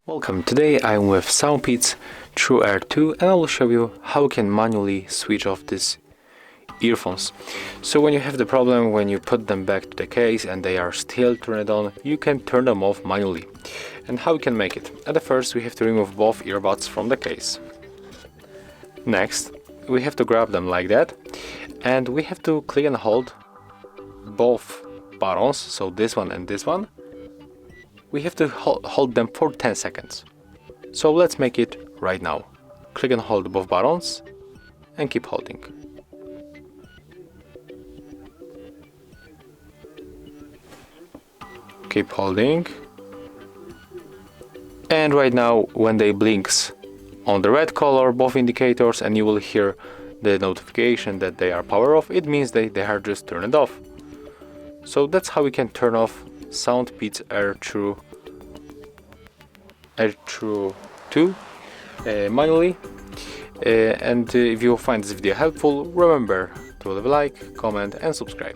Welcome, today I'm with SoundPats TrueAir 2 and I will show you how you can manually switch off these earphones. So when you have the problem when you put them back to the case and they are still turned on, you can turn them off manually. And how you can make it? At the first we have to remove both earbuds from the case. Next we have to grab them like that and we have to click and hold both buttons, so this one and this one. We have to hold them for 10 seconds. So let's make it right now. Click and hold both buttons and keep holding. Keep holding. And right now when they blinks on the red color, both indicators, and you will hear the notification that they are power off, it means they are just turned off. So that's how we can turn off SoundPats True 2 manually. And if you find this video helpful, remember to leave a like, comment and subscribe.